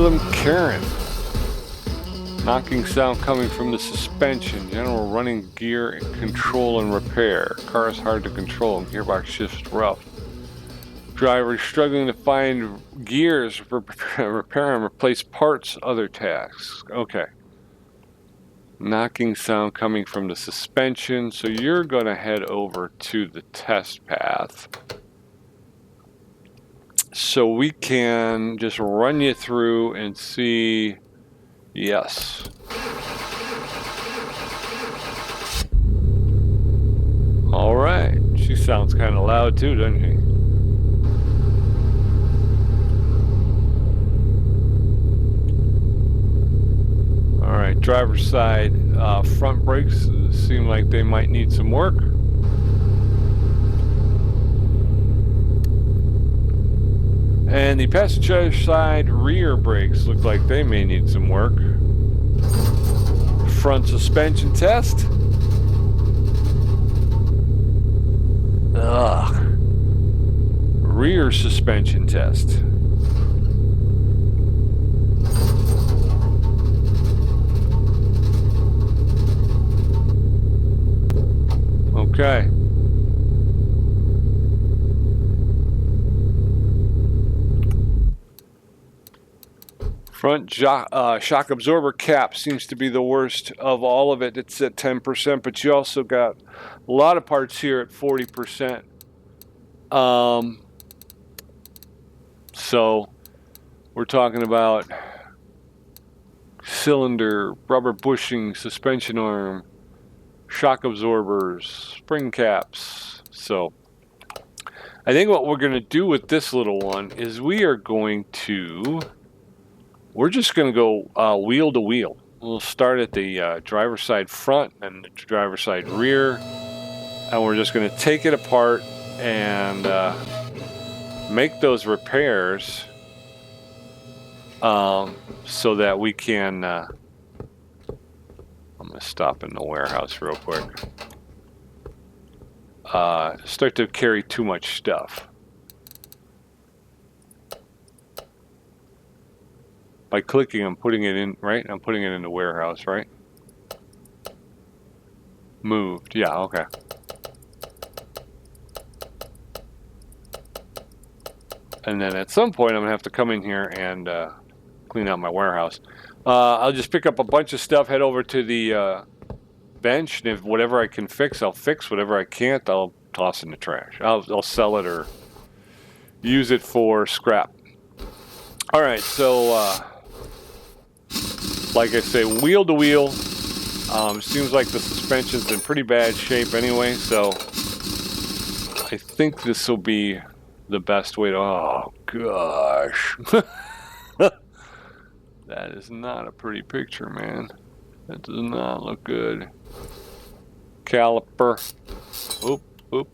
Salem Karen. Knocking sound coming from the suspension. General running gear control and repair. Car is hard to control and gearbox shifts rough. Driver struggling to find gears, repair and replace parts, other tasks. Okay. Knocking sound coming from the suspension. So you're going to head over to the test path. So we can just run you through and see. Yes. All right. She sounds kind of loud too, doesn't she? All right. Driver's side front brakes seem like they might need some work. And the passenger side rear brakes look like they may need some work. Front suspension test. Ugh. Rear suspension test. Okay. Front shock absorber cap seems to be the worst of all of it. It's at 10%, but you also got a lot of parts here at 40%. So we're talking about cylinder, rubber bushing, suspension arm, shock absorbers, spring caps. So I think what we're going to do with this little one is we're just going to go wheel to wheel. We'll start at the driver's side front and the driver's side rear, and we're just going to take it apart and make those repairs so that we can. I'm going to stop in the warehouse real quick. Start to carry too much stuff. By clicking, I'm putting it in, right? I'm putting it in the warehouse, right? Moved. Yeah, okay. And then at some point, I'm going to have to come in here and clean out my warehouse. I'll just pick up a bunch of stuff, head over to the bench, and if whatever I can fix, I'll fix. Whatever I can't, I'll toss in the trash. I'll sell it or use it for scrap. All right, so like I say, wheel to wheel. Seems like the suspension's in pretty bad shape anyway, so I think this will be the best way to. Oh gosh, that is not a pretty picture, man. That does not look good. Caliper. Oop, oop.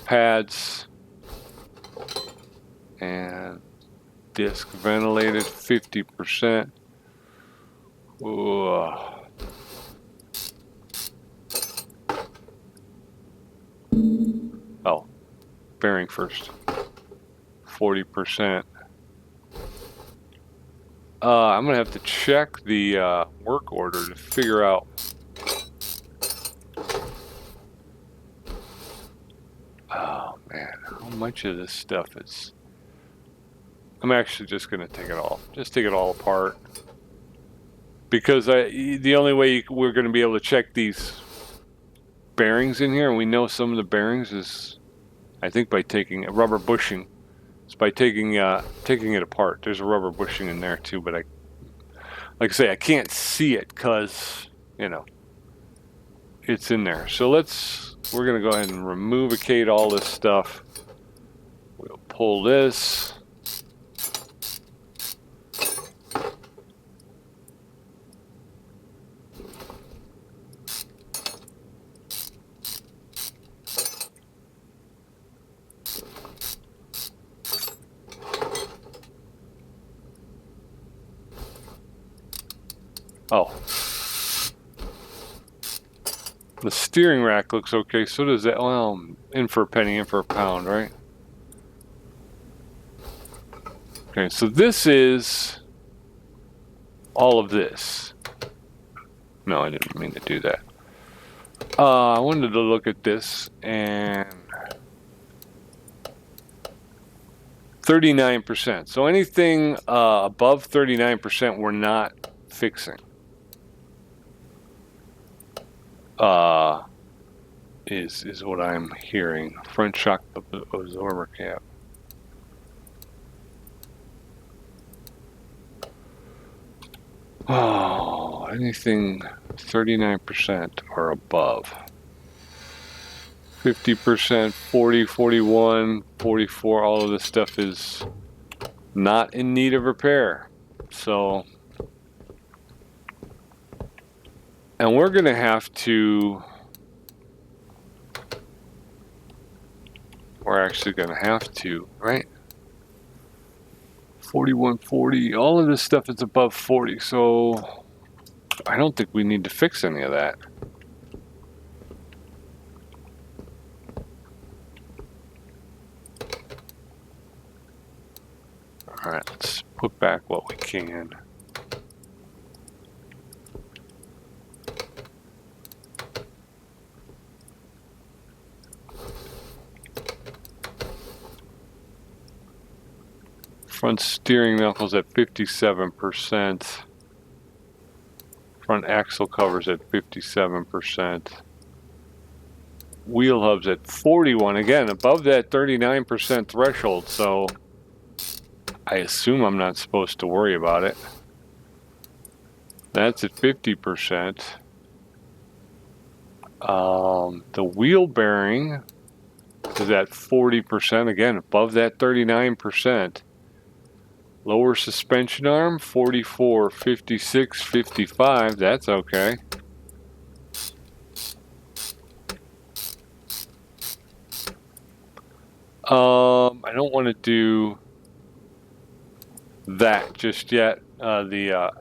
Pads and disc ventilated 50%. Ooh. Oh, bearing first. 40%. I'm gonna have to check the work order to figure out. Oh man, how much of this stuff is? I'm actually just gonna take it all. Just take it all apart, because the only way we're gonna be able to check these bearings in here, and we know some of the bearings is, I think, by taking a rubber bushing. It's by taking it apart. There's a rubber bushing in there too, but like I say, I can't see it because, you know, it's in there. So we're gonna go ahead and removicate all this stuff. We'll pull this. Oh. The steering rack looks okay. So does that. Well, in for a penny, in for a pound, right? Okay, so this is all of this. No, I didn't mean to do that. I wanted to look at this, and 39%. So anything above 39% we're not fixing. Is what I'm hearing. Front shock absorber cap. Oh, anything 39% or above. 50%, 40, 41, 44, all of this stuff is not in need of repair. So, and we're going to have to, we're actually going to have to, right? 41, 40, all of this stuff is above 40. So I don't think we need to fix any of that. All right, let's put back what we can. Front steering knuckles at 57%. Front axle covers at 57%. Wheel hubs at 41. Again, above that 39% threshold, so I assume I'm not supposed to worry about it. That's at 50%. The wheel bearing is at 40%. Again, above that 39%. Lower suspension arm, 44, 56, 55. That's okay. I don't want to do that just yet, the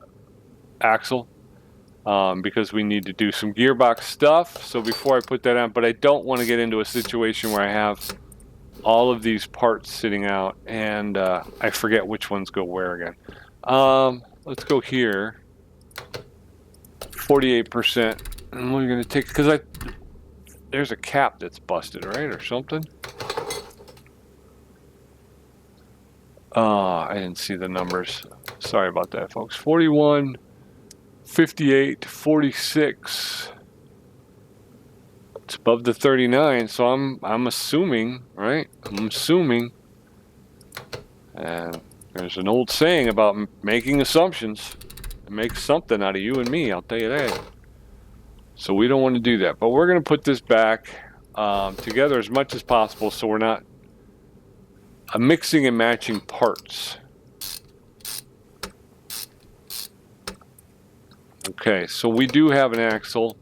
axle, because we need to do some gearbox stuff. So before I put that on, but I don't want to get into a situation where I have all of these parts sitting out and I forget which ones go where again. Let's go here. 48%. And we're going to take, because there's a cap that's busted, right? Or something. I didn't see the numbers. Sorry about that, folks. 41, 58, 46. It's above the 39, so I'm assuming, right? I'm assuming. And there's an old saying about making assumptions. It makes something out of you and me, I'll tell you that. So we don't want to do that. But we're going to put this back together as much as possible so we're not mixing and matching parts. Okay, so we do have an axle.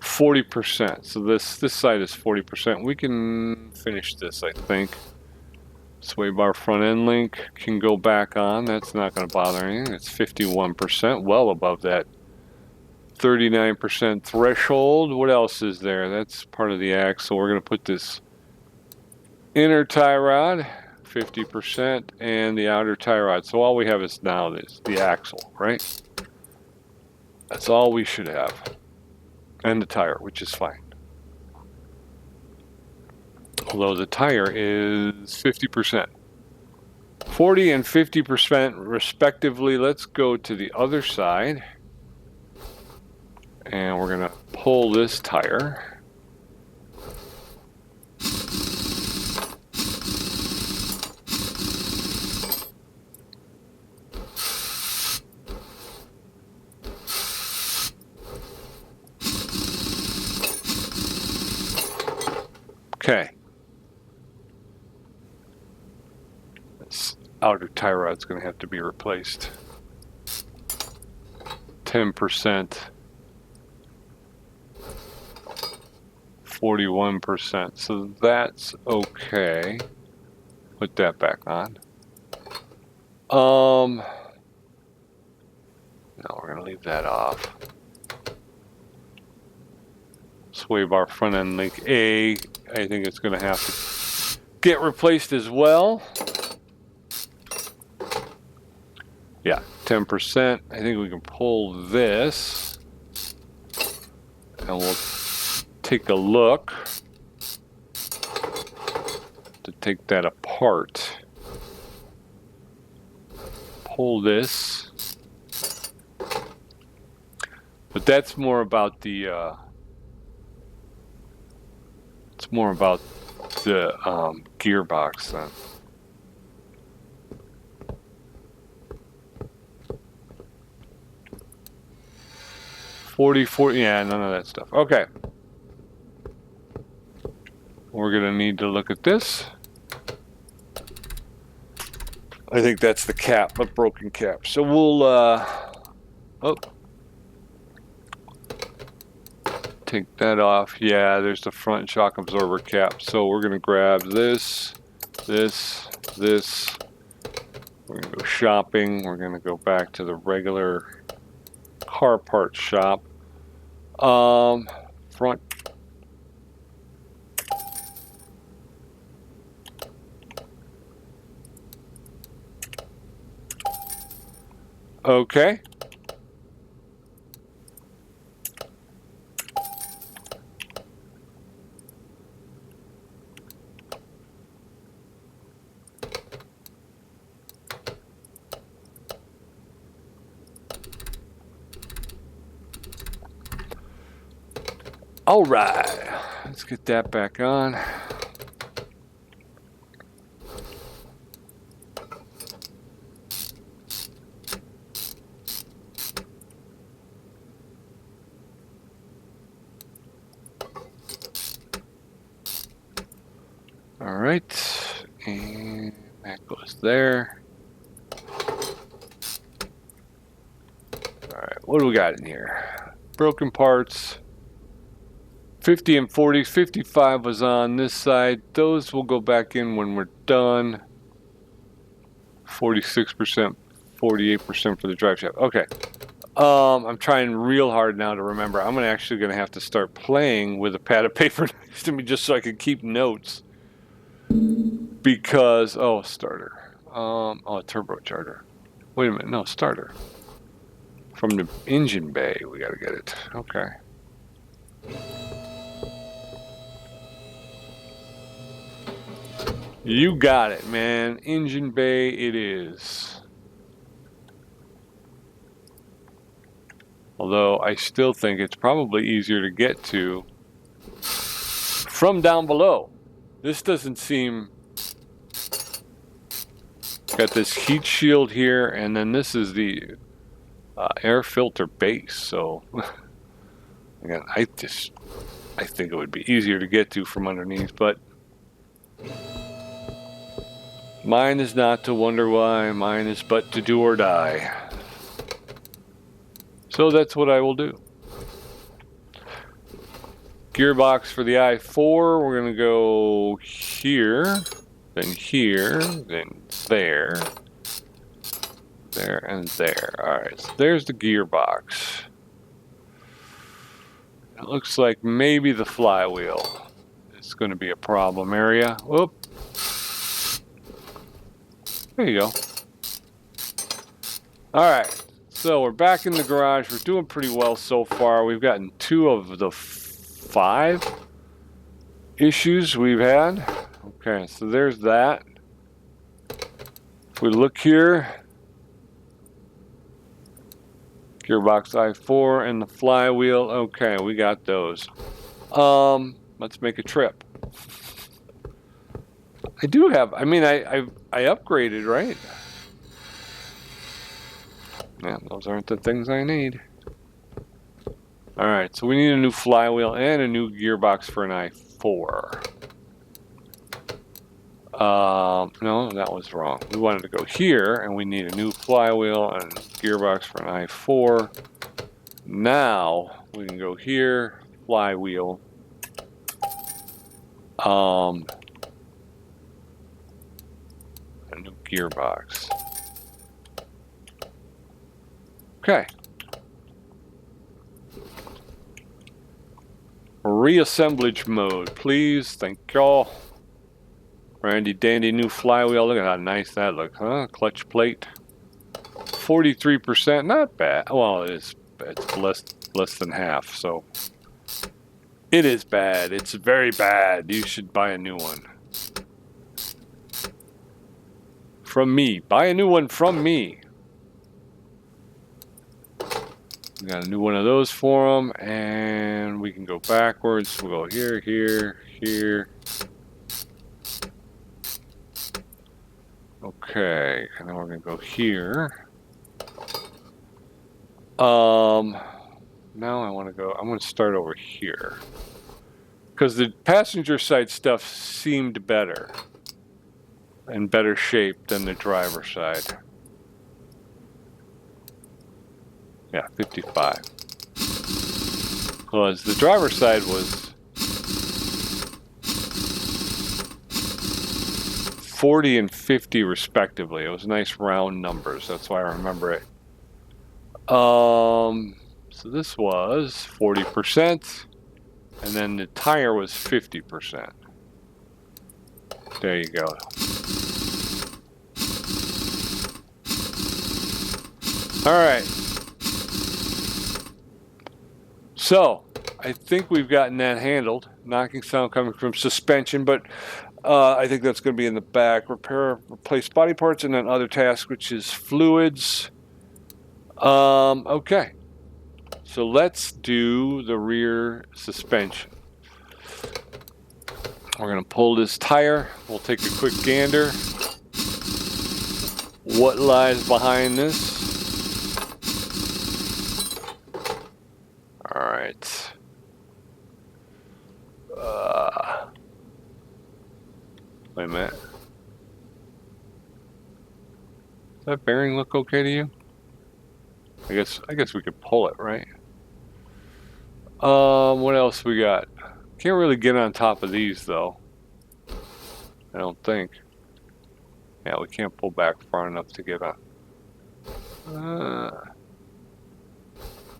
40%. So this side is 40%. We can finish this, I think. Sway bar front end link can go back on. That's not going to bother anything. It's 51%, well above that 39% threshold. What else is there? That's part of the axle. We're going to put this inner tie rod, 50%, and the outer tie rod. So all we have is now this, the axle, right? That's all we should have. And the tire, which is fine. Although the tire is 50%. 40 and 50% respectively. Let's go to the other side. And we're going to pull this tire. Okay. This outer tie rod's going to have to be replaced. 10%. 41%. So that's okay. Put that back on. No, we're going to leave that off. sway bar front end link A. I think it's going to have to get replaced as well. Yeah, 10%. I think we can pull this. And we'll take a look to take that apart. Pull this. But that's more about the it's more about the gearbox then. Yeah, none of that stuff. Okay. We're gonna need to look at this. I think that's the cap, a broken cap. So we'll take that off. Yeah, there's the front shock absorber cap. So we're gonna grab this. We're gonna go shopping. We're gonna go back to the regular car part shop. Front. Okay. All right, let's get that back on. All right, and that goes there. All right, what do we got in here? Broken parts. 50 and 40, 55 was on this side. Those will go back in when we're done. 46%, 48% for the drive shaft. Okay. I'm trying real hard now to remember. I'm actually going to have to start playing with a pad of paper next to me just so I can keep notes. Because, oh, starter. Turbocharger. Wait a minute, no, starter. From the engine bay, we got to get it. Okay. You got it, man. Engine bay it is. Although I still think it's probably easier to get to from down below. This doesn't seem... Got this heat shield here, and then this is the air filter base. So, again, I think it would be easier to get to from underneath, but mine is not to wonder why. Mine is but to do or die. So that's what I will do. Gearbox for the i4, we're going to go here, then there, and there. Alright, so there's the gearbox. It looks like maybe the flywheel is going to be a problem area. Whoop. There you go. Alright, so we're back in the garage. We're doing pretty well so far. We've gotten 2 of the 5 issues we've had. Okay, so there's that. If we look here, gearbox i4 and the flywheel. Okay, we got those. Let's make a trip. I do have, I mean, I upgraded, right? Yeah, those aren't the things I need. Alright, so we need a new flywheel and a new gearbox for an i4. No, that was wrong. We wanted to go here, and we need a new flywheel and a gearbox for an i4. Now, we can go here, flywheel. A new gearbox. Okay. Reassemblage mode, please. Thank y'all. Randy dandy new flywheel. Look at how nice that looks, huh? Clutch plate. 43%, not bad. Well, it's less than half, so it is bad. It's very bad. You should buy a new one. From me. Buy a new one from me. We got a new one of those for them, and we can go backwards. We'll go here, here, here. Okay, and then we're gonna go here. Now I want to go. I'm going to start over here because the passenger side stuff seemed better, in better shape than the driver side. Yeah, 55. Because the driver side was 40 and 50 respectively. It was nice round numbers. That's why I remember it. So this was 40%, and then the tire was 50%. There you go. All right. So I think we've gotten that handled. Knocking sound coming from suspension, but I think that's going to be in the back. Repair, replace body parts, and then other tasks, which is fluids. Okay. So let's do the rear suspension. We're going to pull this tire. We'll take a quick gander. What lies behind this? All right. Wait a minute. Does that bearing look okay to you? I guess we could pull it, right? What else we got? Can't really get on top of these though. I don't think. Yeah, we can't pull back far enough to get on.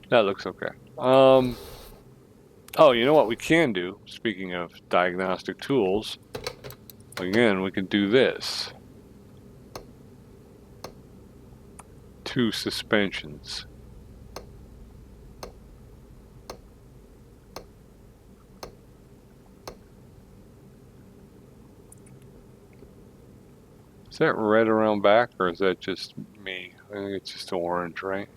That looks okay. Oh, you know what we can do? Speaking of diagnostic tools, again, we can do this. 2 suspensions. Is that red around back, or is that just me? I think it's just orange, right?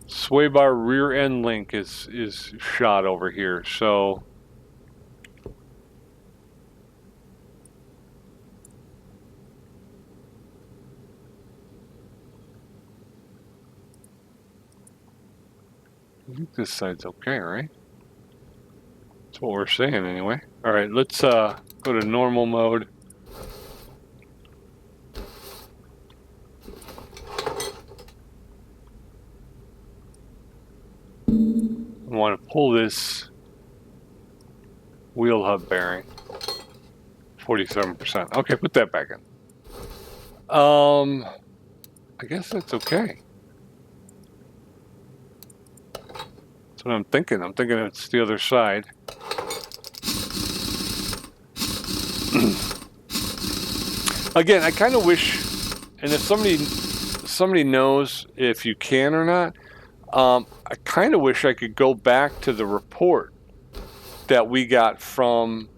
Sway bar rear end link is shot over here, so I think this side's okay, right? That's what we're saying anyway. All right, let's go to normal mode. I want to pull this wheel hub bearing. 47%. Okay, put that back in. I guess that's okay. That's what I'm thinking. I'm thinking it's the other side. Again, I kind of wish, and if somebody knows if you can or not, I kind of wish I could go back to the report that we got from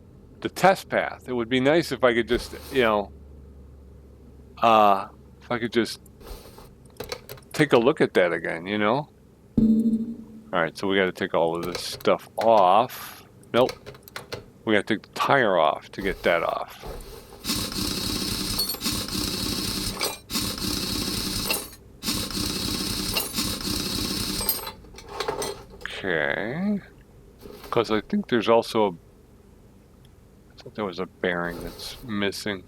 the test path. It would be nice if I could just, you know, if I could just take a look at that again, you know? All right, so we got to take all of this stuff off. Nope. We got to take the tire off to get that off. Okay. Because I think there's also I thought there was a bearing that's missing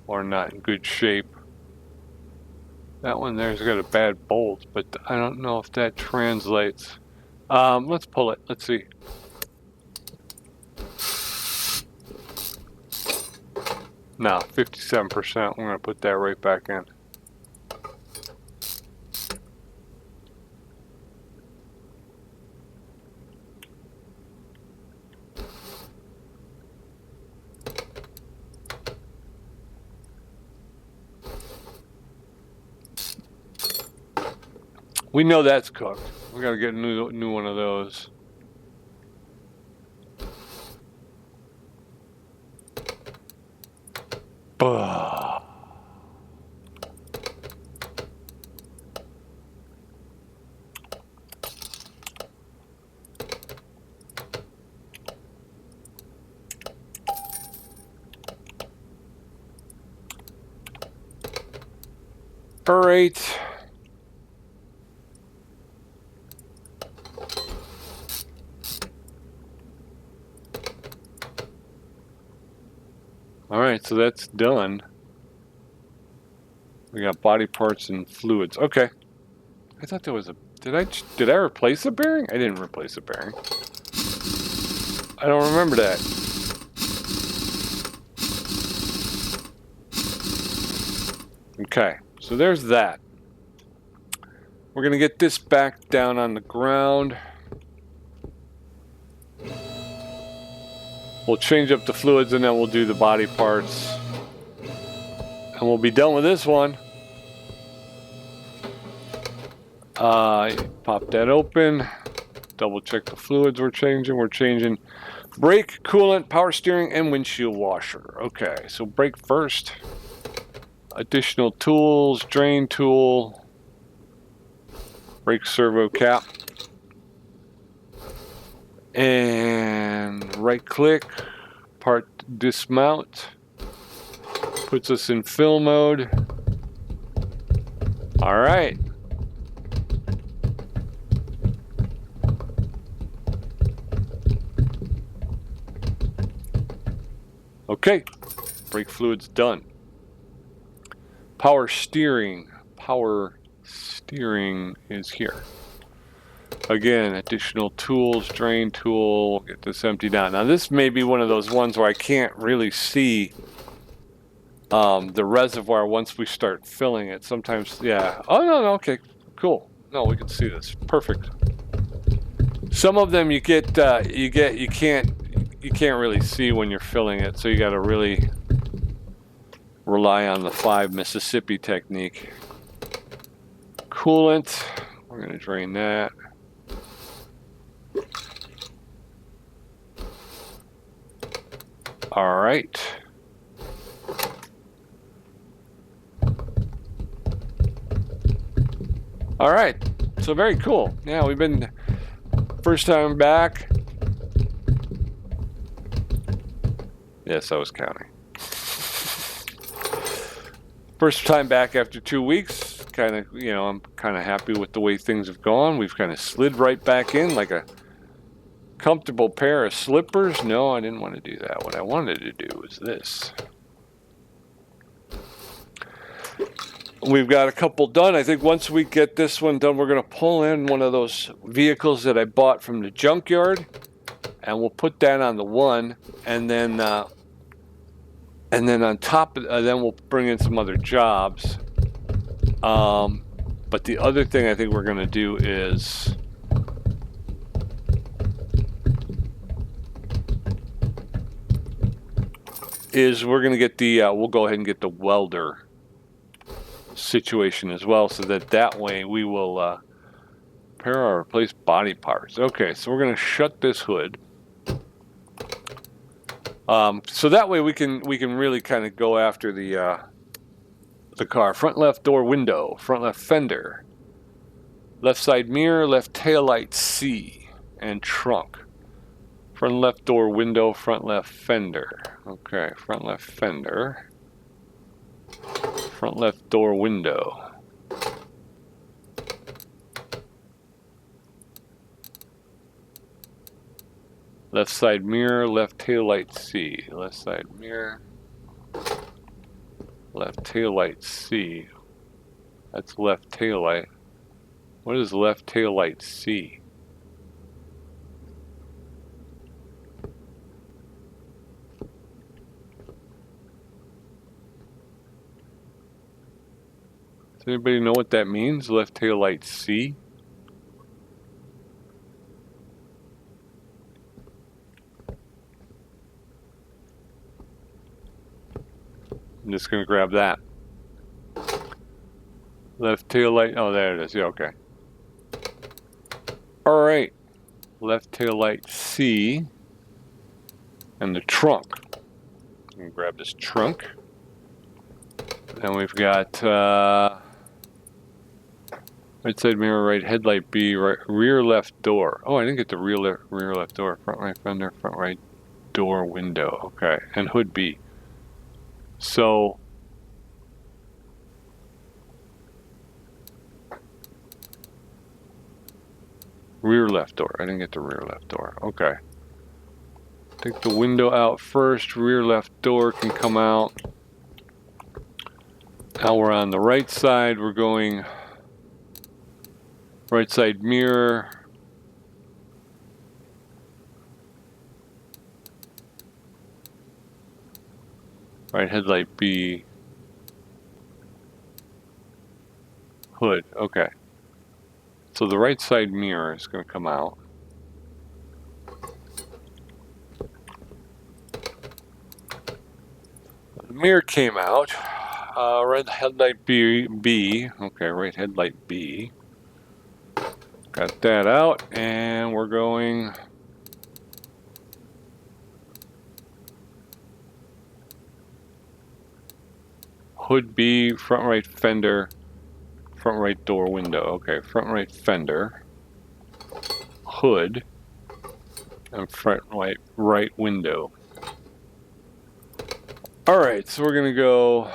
or not in good shape. That one there's got a bad bolt, but I don't know if that translates. Let's pull it. Let's see. No, 57%. We're going to put that right back in. We know that's cooked. We got to get a new one of those. Bah. All right. All right, so that's done. We got body parts and fluids. Okay. I thought there was a... Did I replace a bearing? I didn't replace a bearing. I don't remember that. Okay, so there's that. We're going to get this back down on the ground. We'll change up the fluids and then we'll do the body parts. And we'll be done with this one. Pop that open. Double check the fluids we're changing. We're changing brake, coolant, power steering, and windshield washer. Okay, so brake first. Additional tools, drain tool, brake servo cap. And right click, part dismount. Puts us in fill mode. All right. Okay, brake fluid's done. Power steering is here. Again, additional tools, drain tool, get this emptied out. Now this may be one of those ones where I can't really see the reservoir once we start filling it. Sometimes, yeah. Oh, no, okay, cool. No, we can see this. Perfect. Some of them you can't really see when you're filling it, so you got to really rely on the 5 Mississippi technique. Coolant, we're going to drain that. All right. All right, so very cool. Yeah, we've been first time back. Yes, I was counting. First time back after 2 weeks. Kind of, I'm kind of happy with the way things have gone. We've kind of slid right back in like a comfortable pair of slippers. No, I didn't want to do that. What I wanted to do was this. We've got a couple done. I think once we get this one done, we're going to pull in one of those vehicles that I bought from the junkyard, and we'll put that on the one, and then on top, then we'll bring in some other jobs. But the other thing I think we're going to do is we're going to get the we'll go ahead and get the welder situation as well, so that way we will repair or replace body parts. Okay, so we're going to shut this hood. So that way we can really kind of go after the car. Front left door window, front left fender, left side mirror, left tail light C, and trunk. Front left door window, front left fender. Okay, front left fender. Front left door window. Left side mirror, left tail light C. Left side mirror. Left tail light C. That's left tail light. What is left tail light C? Does anybody know what that means? Left tail light C? I'm just going to grab that. Left tail light. Oh, there it is. Yeah, okay. All right. Left tail light C. And the trunk. I'm going to grab this trunk. And we've got right side mirror, right headlight B, right, rear left door. Oh, I didn't get the rear left door. Front right fender, front right door window. Okay. And hood B. So rear left door. I didn't get the rear left door. Okay. Take the window out first. Rear left door can come out. Now we're on the right side. We're going right side mirror. Right headlight B. Hood. Okay. So the right side mirror is going to come out. The mirror came out. Right headlight B. Okay, right headlight B. Got that out, and we're going hood B, front right fender, front right door window. Okay, front right fender, hood, and front right window. All right, so we're gonna go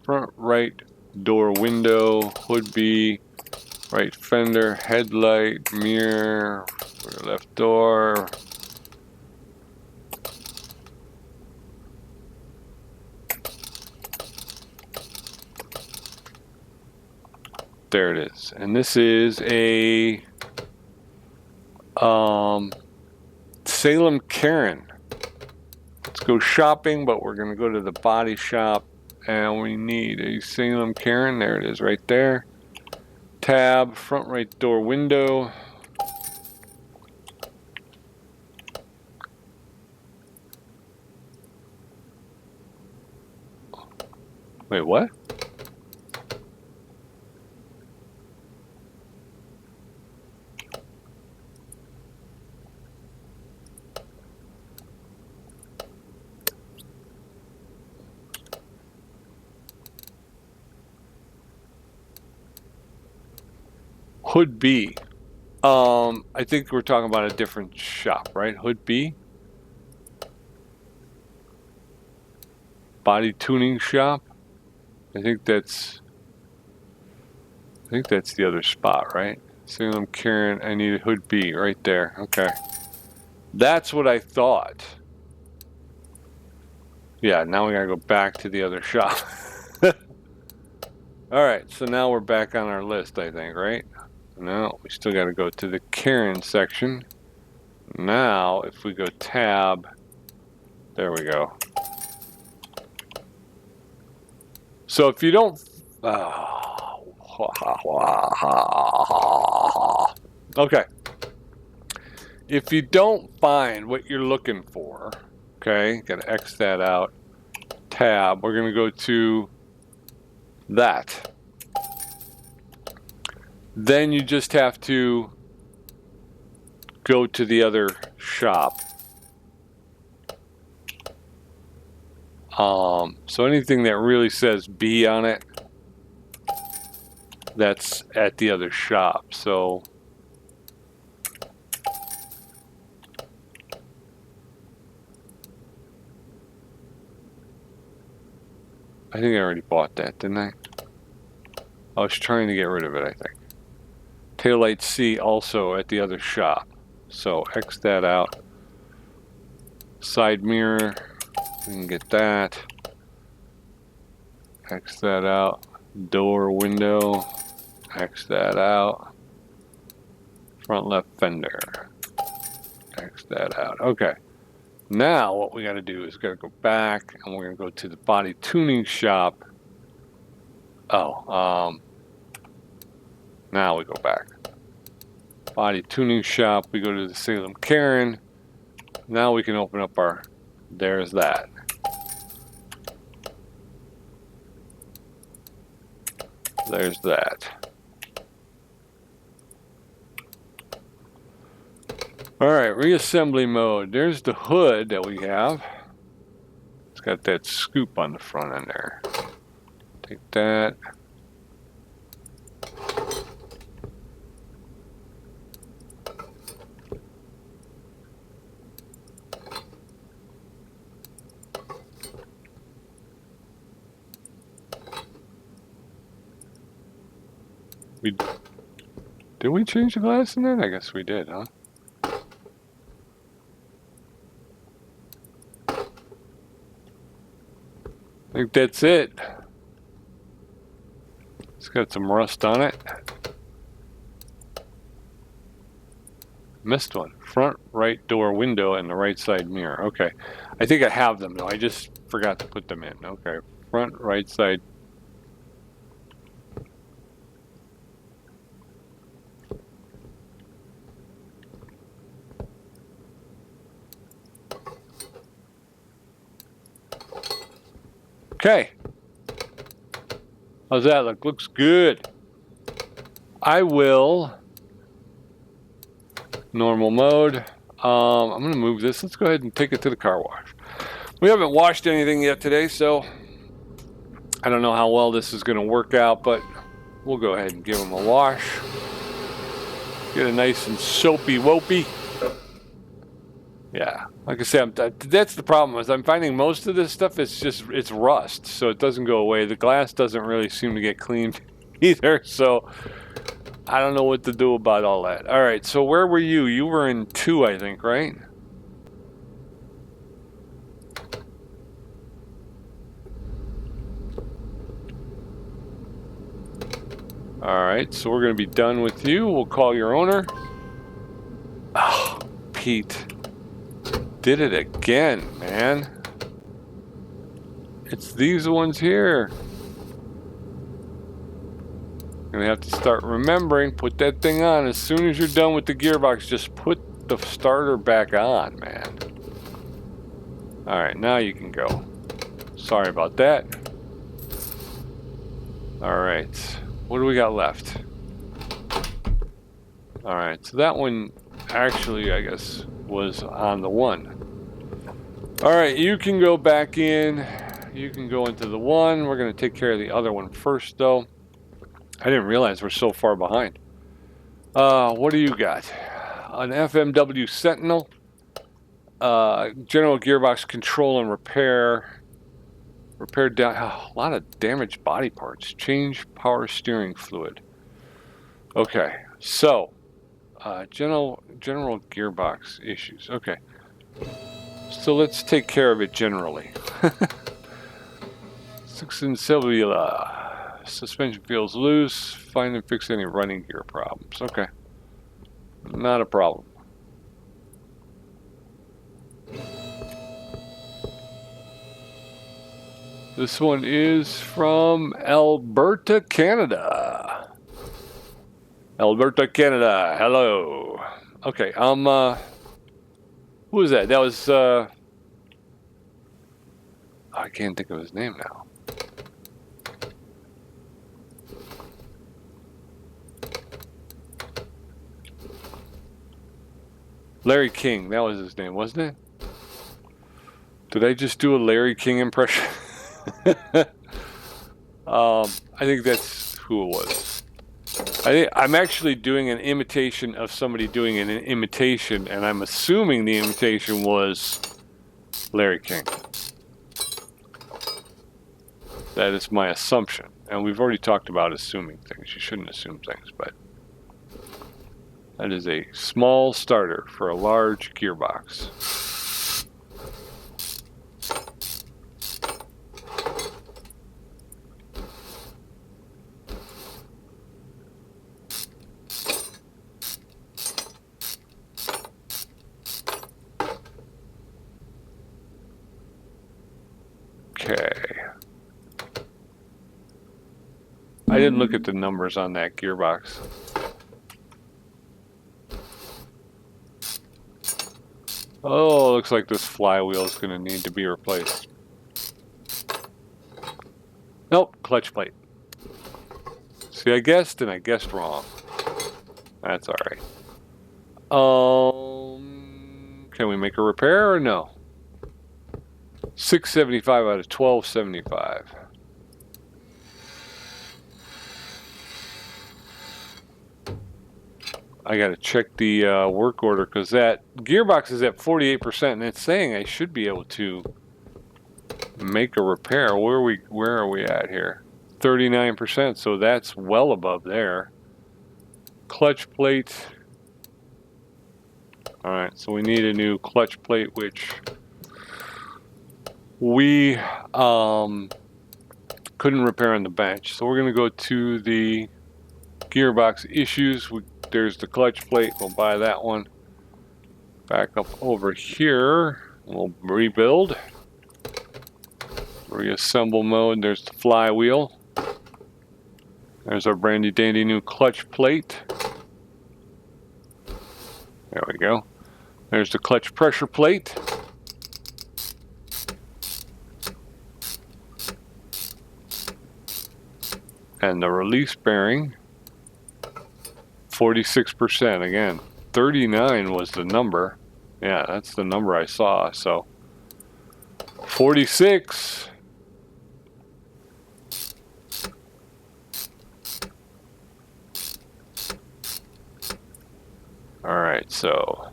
front right door window, hood B, right fender, headlight, mirror, left door. There it is. And this is a Salem Karen. Let's go shopping, but we're going to go to the body shop, and we need a Salem Karen. There it is right there. Tab, front right door window. Wait, what? Hood B. I think we're talking about a different shop, right? Hood B. Body tuning shop. I think that's the other spot, right? Salem Karen, I need a hood B right there. Okay. That's what I thought. Yeah, now we gotta go back to the other shop. All right, so now we're back on our list, I think, right? No, we still gotta go to the Karen section. Now, if we go tab, there we go. So if you don't, okay. If you don't find what you're looking for, okay, gotta X that out. Tab, we're gonna go to that. Then you just have to go to the other shop. So anything that really says B on it, that's at the other shop. So I think I already bought that, didn't I? I was trying to get rid of it, I think. Taillight C also at the other shop. So X that out. Side mirror, we can get that. X that out. Door window, X that out. Front left fender, X that out. Okay. Now what we got to do is got to go back, and we're going to go to the body tuning shop. Oh, now we go back. Body tuning shop. We go to the Salem Karen. Now we can open up our. There's that. There's that. All right, reassembly mode. There's the hood that we have. It's got that scoop on the front end there. Take that. Did we change the glass in there? I guess we did, huh? I think that's it. It's got some rust on it. Missed one. Front right door window and the right side mirror. Okay. I think I have them though. I just forgot to put them in. Okay. Front right side. Okay. How's that look? Looks good. I will. Normal mode. I'm going to move this. Let's go ahead and take it to the car wash. We haven't washed anything yet today, so I don't know how well this is going to work out, but we'll go ahead and give them a wash. Get it nice and soapy wopey. Yeah, like I said, that's the problem. Is I'm finding most of this stuff it's rust, so it doesn't go away. The glass doesn't really seem to get cleaned either, so I don't know what to do about all that. All right, so where were you? You were in 2, I think, right? All right, so we're going to be done with you. We'll call your owner. Oh, Pete. Did it again, man. It's these ones here. Gonna have to start remembering, put that thing on. As soon as you're done with the gearbox, just put the starter back on, man. All right, now you can go. Sorry about that. All right, what do we got left? All right, so that one actually, I guess, was on the 1. All right, you can go back in. You can go into the 1. We're gonna take care of the other one first, though. I didn't realize we're so far behind. What do you got? An FMW Sentinel. General gearbox control and repair. Repair down. A lot of damaged body parts. Change power steering fluid. Okay, so general gearbox issues. Okay, so let's take care of it generally. 6 in Sylvia. Suspension feels loose. Find and fix any running gear problems. Okay, not a problem. This one is from Alberta, Canada. Alberta, Canada. Hello. Okay, who was that? That was, I can't think of his name now. Larry King, that was his name, wasn't it? Did I just do a Larry King impression? I think that's who it was. I'm actually doing an imitation of somebody doing an imitation, and I'm assuming the imitation was Larry King. That is my assumption. And we've already talked about assuming things. You shouldn't assume things, but that is a small starter for a large gearbox. Okay. didn't look at the numbers on that gearbox. Oh, looks like this flywheel is going to need to be replaced. Nope, clutch plate. See, I guessed and I guessed wrong. That's all right. Can we make a repair or no? 675 out of 1275. I got to check the work order because that gearbox is at 48%, and it's saying I should be able to make a repair. Where are we at here? 39%, so that's well above there. Clutch plate. All right, so we need a new clutch plate, which we couldn't repair on the bench. So we're going to go to the gearbox issues. There's the clutch plate. We'll buy that one. Back up over here. We'll rebuild. Reassemble mode. There's the flywheel. There's our brandy dandy new clutch plate. There we go. There's the clutch pressure plate. And the release bearing. 46% again. 39 was the number. Yeah, that's the number I saw. So 46. All right, so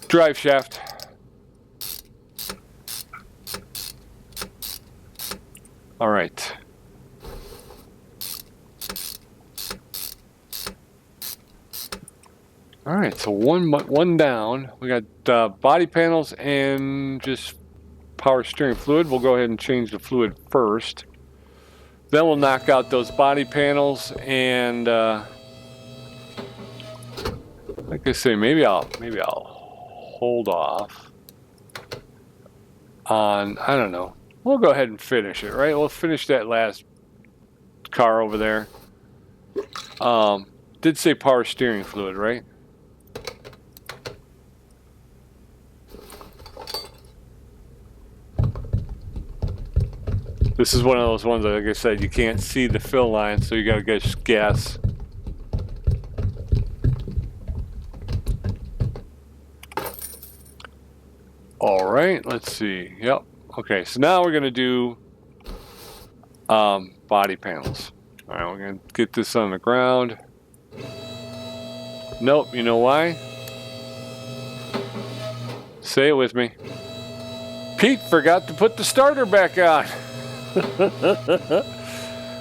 drive shaft. All right. All right, so one down. We got body panels and just power steering fluid. We'll go ahead and change the fluid first. Then we'll knock out those body panels, and like I say, maybe I'll hold off on, I don't know. We'll go ahead and finish it, right? We'll finish that last car over there. Did say power steering fluid, right? This is one of those ones that, like I said, you can't see the fill line, so you gotta just guess. All right, let's see. Yep. Okay, so now we're gonna do body panels. All right, we're gonna get this on the ground. Nope. You know why? Say it with me. Pete forgot to put the starter back on.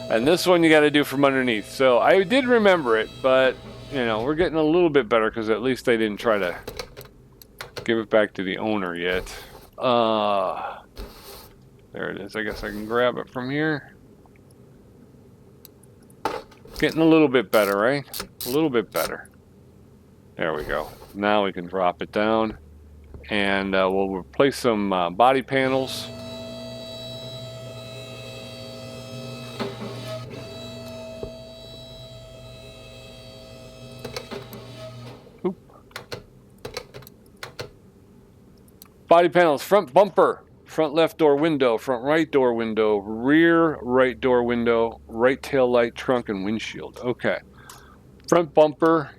And this one you got to do from underneath. So I did remember it, but you know, we're getting a little bit better because at least they didn't try to give it back to the owner yet. There it is. I guess I can grab it from here. Getting a little bit better, right? A little bit better. There we go. Now we can drop it down, and we'll replace some body panels. Body panels, front bumper, front left door window, front right door window, rear right door window, right tail light, trunk, and windshield. Okay. Front bumper,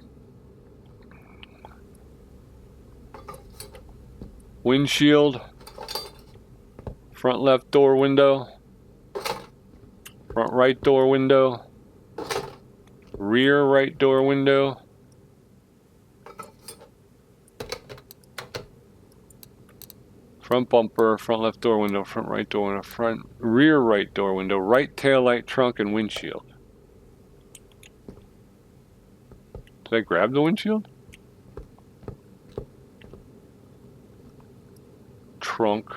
windshield, front left door window, front right door window, rear right door window, front bumper, front left door window, front right door window, front rear right door window, right tail light, trunk, and windshield. Did I grab the windshield? Trunk.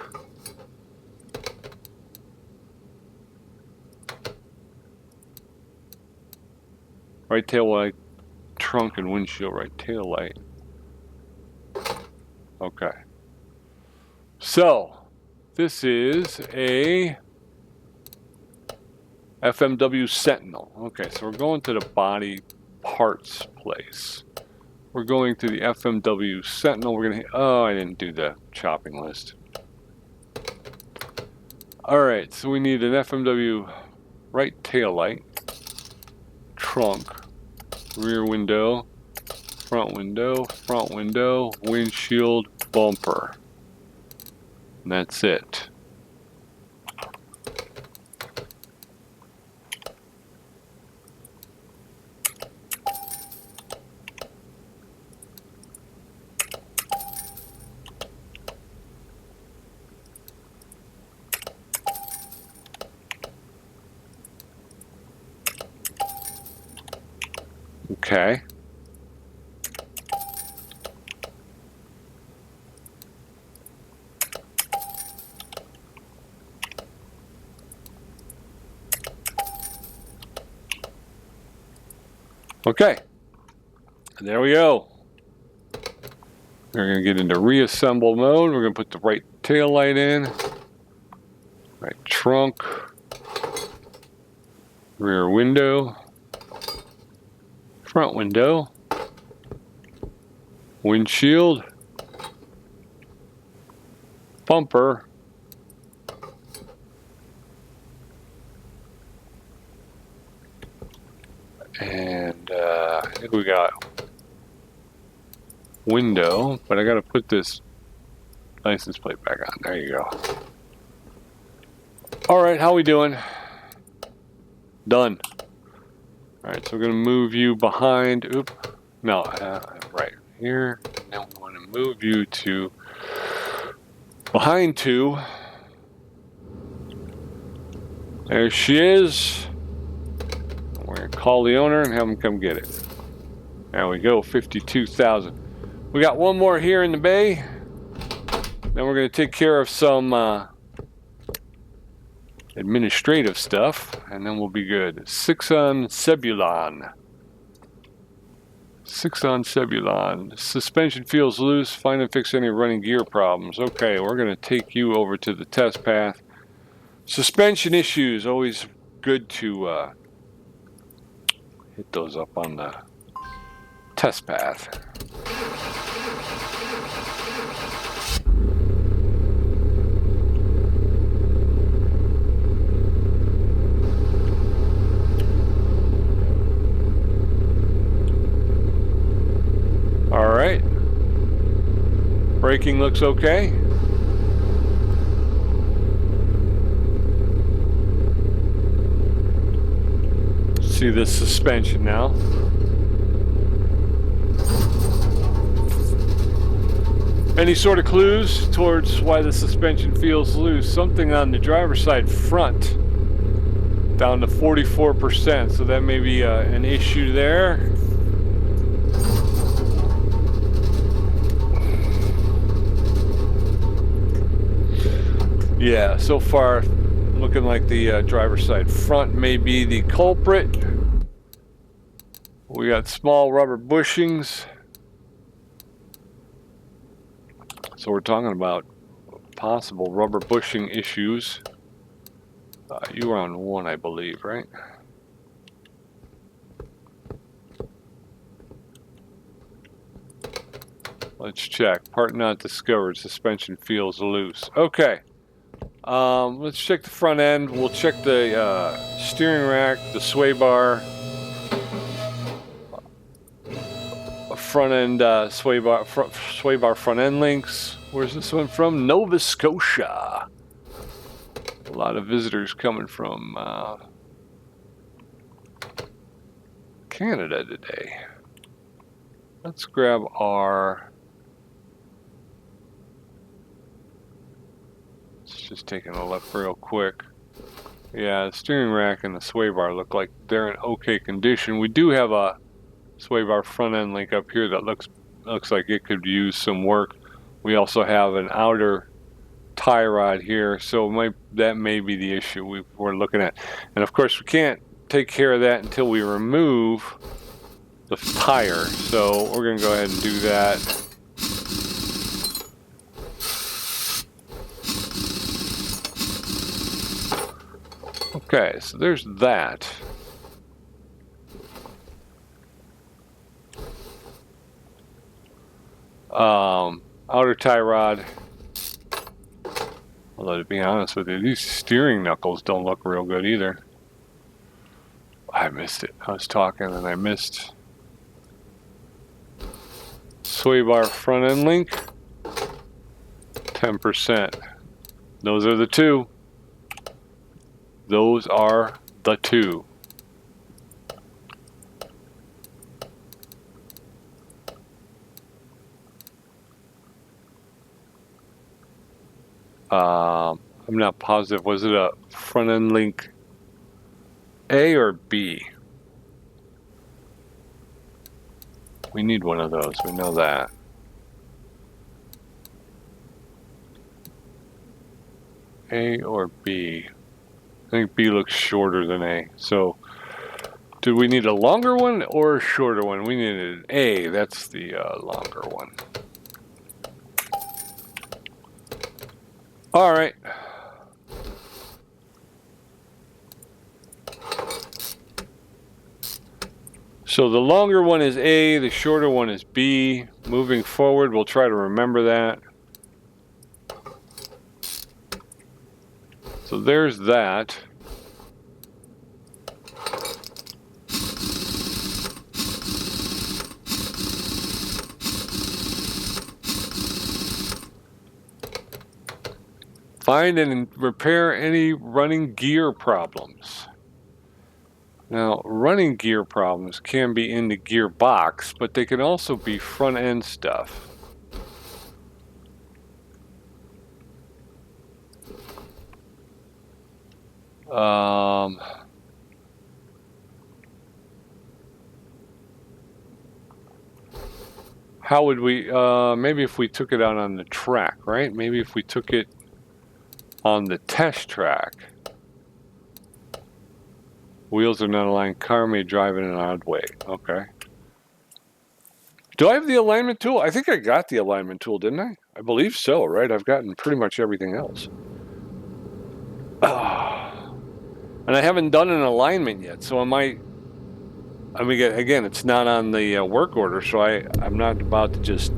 Right tail light, trunk, and windshield, right tail light. Okay. So, This is a FMW Sentinel. Okay, so we're going to the body parts place. We're going to the FMW Sentinel. We're gonna. Oh, I didn't do the chopping list. All right, so we need an FMW right tail light, trunk, rear window, front window, windshield, bumper. And that's it. Okay. Okay. There we go. We're going to get into reassemble mode. We're going to put the right tail light in, right trunk, rear window, front window, windshield, bumper, and I think we got window, but I got to put this license plate back on. There you go. All right, how we doing? Done. All right, so we're going to move you behind. Oop. No, right here. And then we want to move you to behind 2. There she is. We're going to call the owner and have him come get it. There we go, 52,000. We got one more here in the bay. Then we're going to take care of some administrative stuff, and then we'll be good. Sixon Sebulon. Suspension feels loose. Find and fix any running gear problems. Okay, we're going to take you over to the test path. Suspension issues, always good to hit those up on the test path. All right. Braking looks okay. See the suspension now. Any sort of clues towards why the suspension feels loose? Something on the driver's side front down to 44%, so that may be an issue there. Yeah, so far looking like the driver's side front may be the culprit. We got small rubber bushings. So we're talking about possible rubber bushing issues. You were on 1, I believe, right? Let's check. Part not discovered. Suspension feels loose. Okay. Let's check the front end. We'll check the steering rack, the sway bar, front end sway bar front end links. Where's this one from? Nova Scotia. A lot of visitors coming from Canada today. Let's grab our. Just taking a look real quick. Yeah, the steering rack and the sway bar look like they're in okay condition. We do have a sway bar front end link up here that looks like it could use some work. We also have an outer tie rod here, so that may be the issue we're looking at. And of course, we can't take care of that until we remove the tire. So we're going to go ahead and do that. Okay, so there's that. Outer tie rod. Although, to be honest with you, these steering knuckles don't look real good either. I missed it. I was talking and I missed. Sway bar front end link. 10%. Those are the two. Those are the two. I'm not positive. Was it a front end link A or B? We need one of those. We know that. A or B? I think B looks shorter than A. So, do we need a longer one or a shorter one? We needed an A. That's the longer one. All right. So the longer one is A, the shorter one is B. Moving forward, we'll try to remember that. So there's that. Find and repair any running gear problems. Now, running gear problems can be in the gearbox, but they can also be front end stuff. How would we, maybe if we took it out on the track, right? Maybe if we took it on the test track. Wheels are not aligned. Car may drive in an odd way. Okay. Do I have the alignment tool? I think I got the alignment tool, didn't I? I believe so, right? I've gotten pretty much everything else. And I haven't done an alignment yet, so I mean, again, it's not on the work order, so I'm not about to just...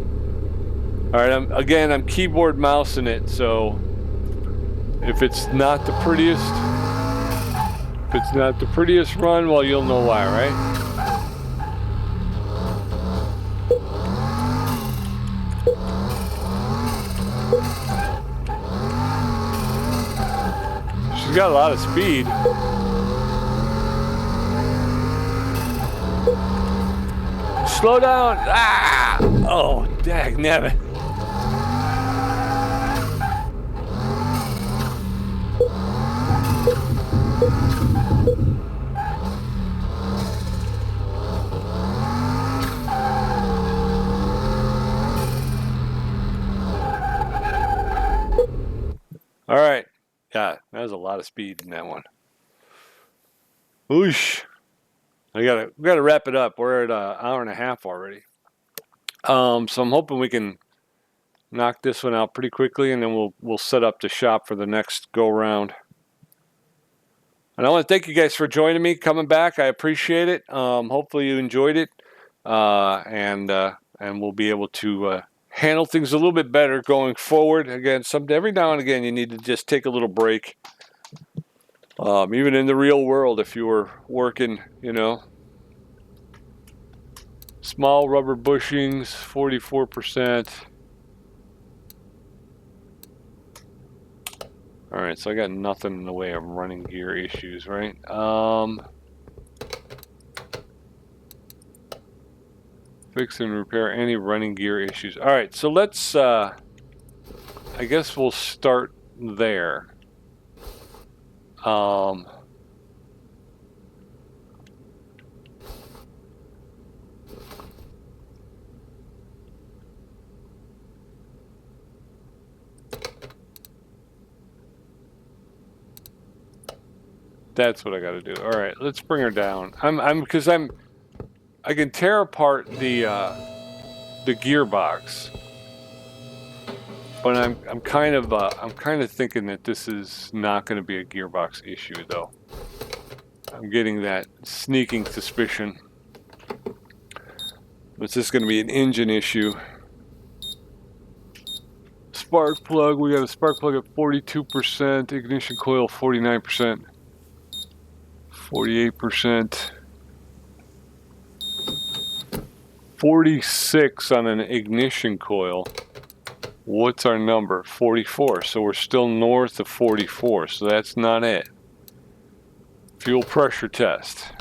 All right, I'm keyboard mousing it, so if it's not the prettiest run, well, you'll know why, right? She's got a lot of speed. Slow down. Ah! Oh, dagnabbit. All right. Yeah, that was a lot of speed in that one. Whoosh. We gotta wrap it up. We're at an hour and a half already. So I'm hoping we can knock this one out pretty quickly, and then we'll set up the shop for the next go round. And I want to thank you guys for joining me, coming back. I appreciate it. Hopefully you enjoyed it, and we'll be able to handle things a little bit better going forward. Again, every now and again you need to just take a little break. Even in the real world, if you were working, small rubber bushings, 44%. All right, so I got nothing in the way of running gear issues, right? Fix and repair any running gear issues. All right, so let's, I guess we'll start there. That's what I got to do. All right, let's bring her down. I can tear apart the gearbox, but I'm kind of thinking that this is not going to be a gearbox issue though. I'm getting that sneaking suspicion. Is this going to be an engine issue? Spark plug, we got a spark plug at 42%, ignition coil 49%, 48%, 46 on an ignition coil. What's our number? 44. So we're still north of 44, so that's not it. Fuel pressure test.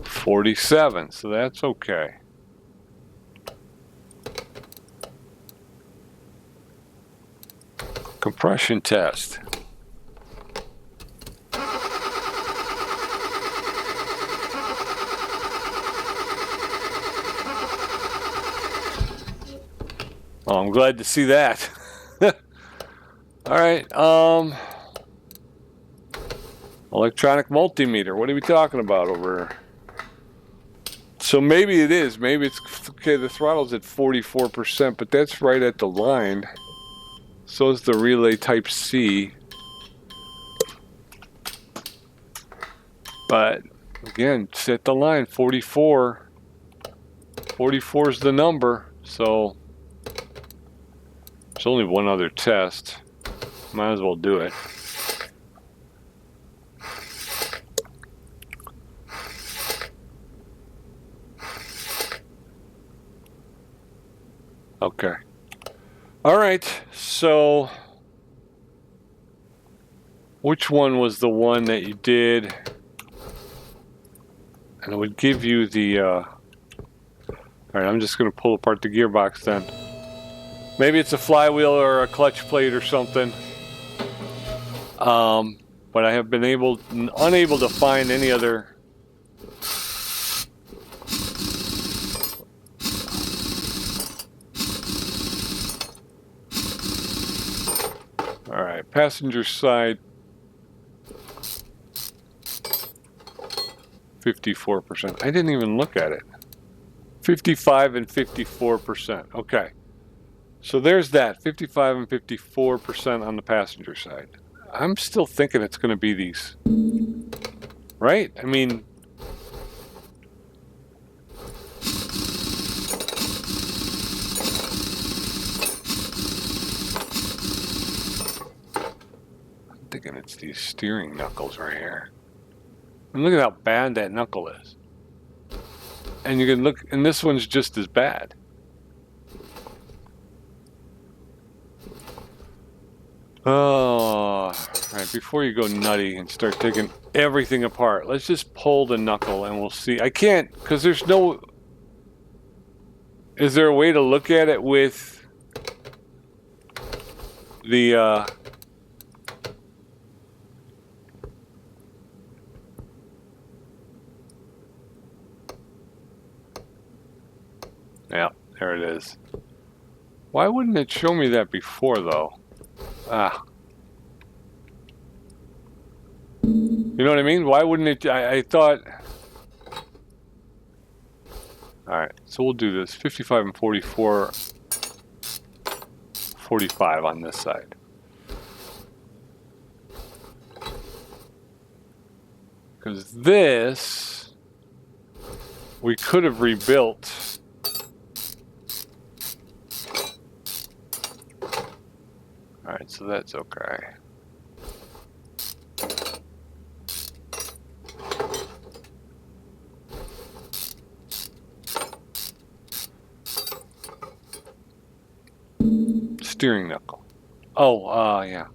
$47, so that's okay. Compression test. Oh, I'm glad to see that. All right, electronic multimeter. What are we talking about over here? So maybe it is. Maybe it's okay. The throttle's at 44%, but that's right at the line. So is the relay type C. But again, it's at the line. 44. 44 is the number. So there's only one other test. Might as well do it. Okay. All right. So which one was the one that you did? And it would give you the... all right, I'm just going to pull apart the gearbox then. Maybe it's a flywheel or a clutch plate or something. But I have been unable to find any other... All right, passenger side, 54%. I didn't even look at it. 55 and 54%. Okay. So there's that, 55 and 54% on the passenger side. I'm still thinking it's going to be these. Right? I mean... I'm thinking it's these steering knuckles right here. And look at how bad that knuckle is. And you can look, and this one's just as bad. Oh, all right, before you go nutty and start taking everything apart, let's just pull the knuckle and we'll see. I can't, because there's no... Is there a way to look at it with the... Yeah, there it is. Why wouldn't it show me that before, though? Ah. You know what I mean? Why wouldn't it... I thought... Alright, so we'll do this. 55 and 44... 45 on this side. Because this... we could have rebuilt... Alright, so that's okay. Steering knuckle. Oh, yeah.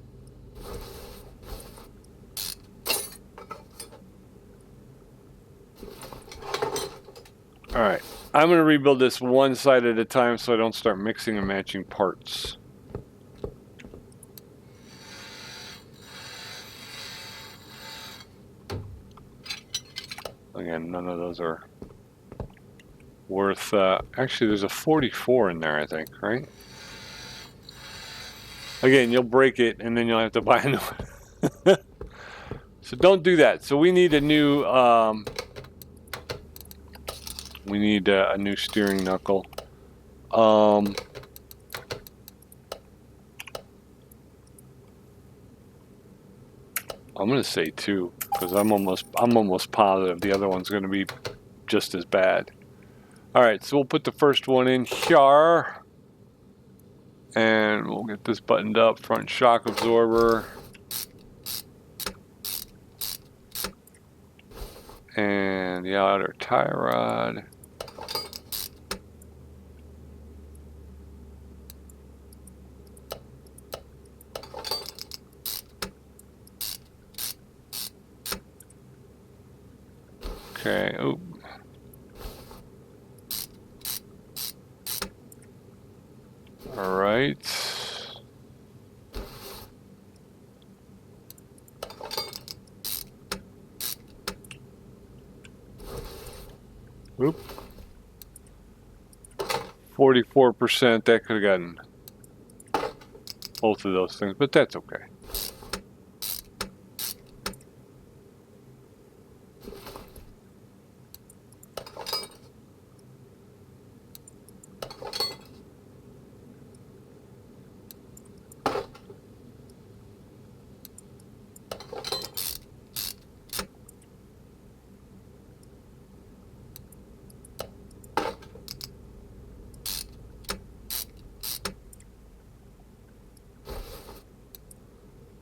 Alright, I'm going to rebuild this one side at a time so I don't start mixing and matching parts. Again, none of those are worth... actually, there's a 44 in there, I think, right? Again, you'll break it, and then you'll have to buy a new one. This So don't do that. So we need a new steering knuckle. I'm gonna say 2 because I'm almost positive the other one's gonna be just as bad. All right, so we'll put the first one in here, and we'll get this buttoned up. Front shock absorber, and the outer tie rod. Okay. Oh. All right. Oop. 44%. That could have gotten both of those things, but that's okay.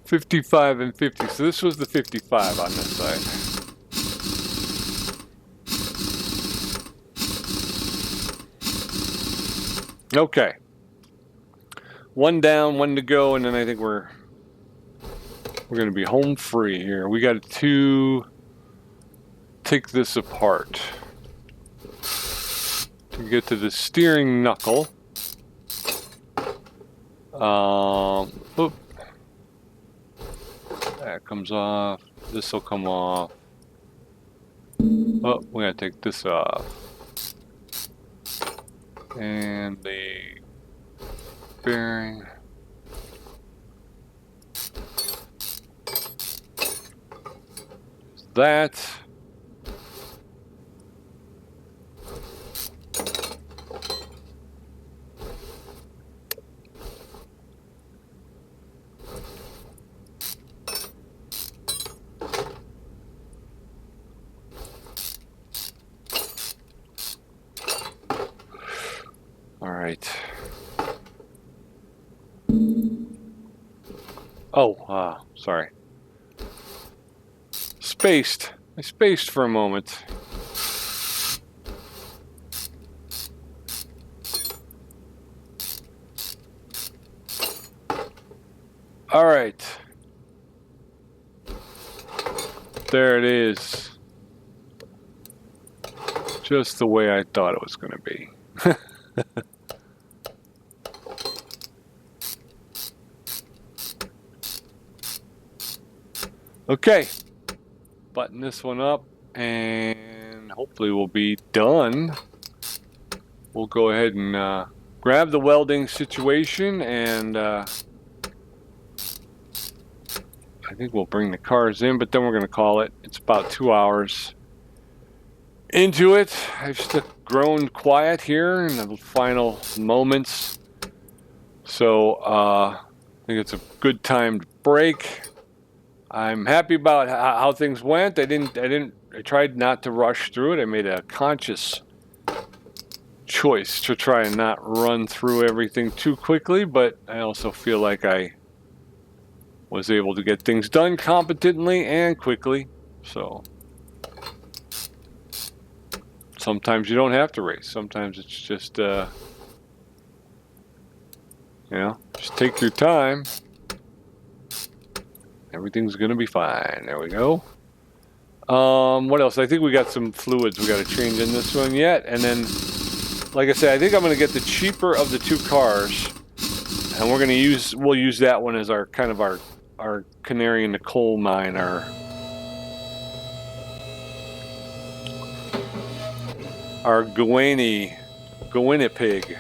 $55 and $50. So this was the 55 on this side. Okay. One down, one to go, and then I think we're going to be home free here. We got to take this apart to get to the steering knuckle. Oop. That comes off. This will come off. Oh, we gotta take this off. And the bearing. That. All right. Oh, sorry. I spaced for a moment. All right. There it is. Just the way I thought it was going to be. Okay, button this one up and hopefully we'll be done. We'll go ahead and grab the welding situation, and I think we'll bring the cars in, but then we're going to call it. It's about 2 hours into it. I've just grown quiet here in the final moments, so I think it's a good time to break. I'm happy about how things went. I tried not to rush through it. I made a conscious choice to try and not run through everything too quickly, but I also feel like I was able to get things done competently and quickly. So sometimes you don't have to race. Sometimes it's just, just take your time. Everything's gonna be fine. There we go. What else? I think we got some fluids we got to change in this one yet, and then, like I said, I think I'm gonna get the cheaper of the 2 cars, and we'll use that one as our kind of our canary in the coal mine, our Gwinny pig.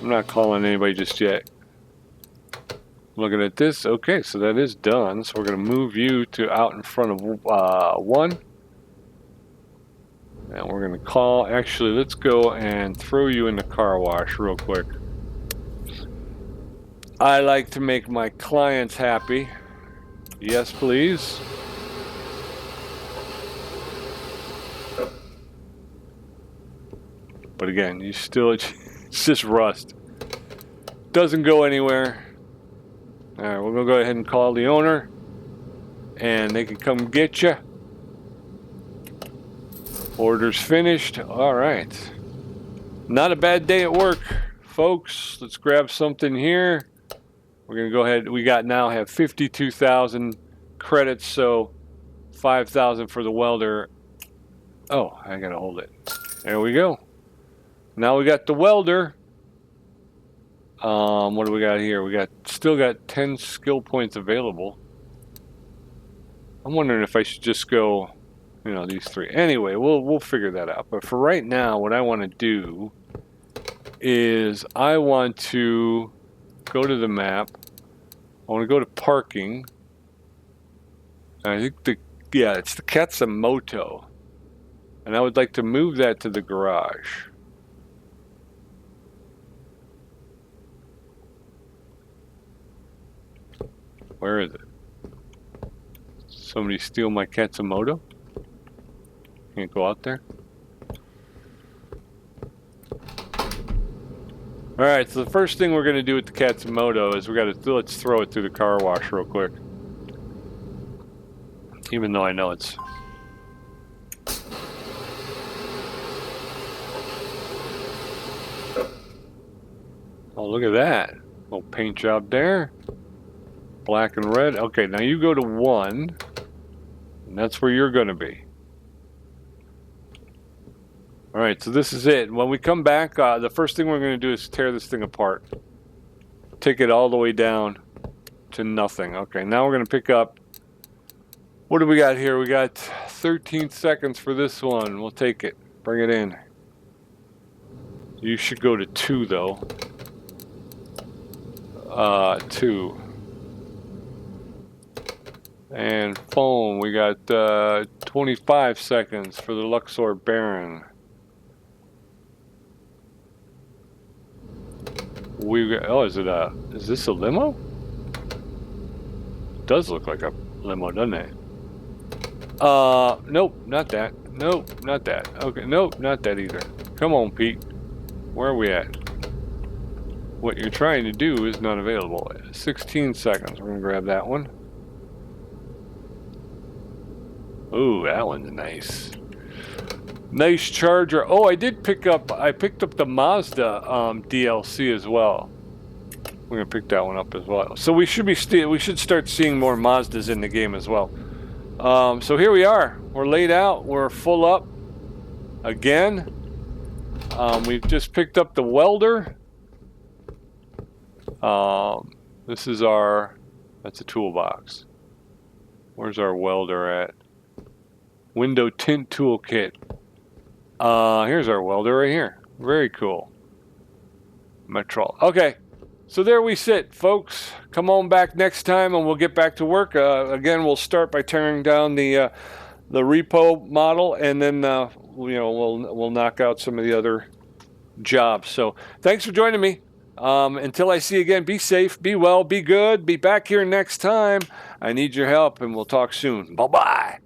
I'm not calling anybody just yet. Looking at this, okay, so that is done. So we're going to move you to out in front of 1. And we're going to call, actually, let's go and throw you in the car wash real quick. I like to make my clients happy. Yes, please. But again, you still, it's just rust. Doesn't go anywhere. All right, we're going to go ahead and call the owner. And they can come get you. Order's finished. All right. Not a bad day at work, folks. Let's grab something here. We're going to go ahead. We now have 52,000 credits, so 5,000 for the welder. Oh, I got to hold it. There we go. Now we got the welder. What do we got here? We still got 10 skill points available. I'm wondering if I should just go, you know, these 3. Anyway, we'll figure that out. But for right now, what I want to do is I want to go to the map. I want to go to parking. I think it's the Katsumoto. And I would like to move that to the garage. Where is it? Somebody steal my Katsumoto? Can't go out there? Alright, so the first thing we're going to do with the Katsumoto is let's throw it through the car wash real quick. Even though I know it's... Oh, look at that. Little paint job there. Black and red. Okay, now you go to 1. And that's where you're going to be. Alright, so this is it. When we come back, the first thing we're going to do is tear this thing apart. Take it all the way down to nothing. Okay, now we're going to pick up... What do we got here? We got 13 seconds for this one. We'll take it. Bring it in. You should go to 2, though. 2. And foam, we got 25 seconds for the Luxor Baron. Is this a limo? It does look like a limo, doesn't it? Nope, not that. Nope, not that. Okay, nope, not that either. Come on, Pete. Where are we at? What you're trying to do is not available. 16 seconds. We're gonna grab that one. Ooh, that one's nice. Nice Charger. Oh, I picked up the Mazda DLC as well. We're gonna pick that one up as well. So we should start seeing more Mazdas in the game as well. So here we are. We're laid out. We're full up again. We've just picked up the welder. This is that's a toolbox. Where's our welder at? Window tint toolkit. Here's our welder right here. Very cool. Metro. Okay, so there we sit, folks. Come on back next time, and we'll get back to work. Again, we'll start by tearing down the repo model, and then we'll knock out some of the other jobs. So thanks for joining me. Until I see you again, be safe, be well, be good. Be back here next time. I need your help, and we'll talk soon. Bye-bye.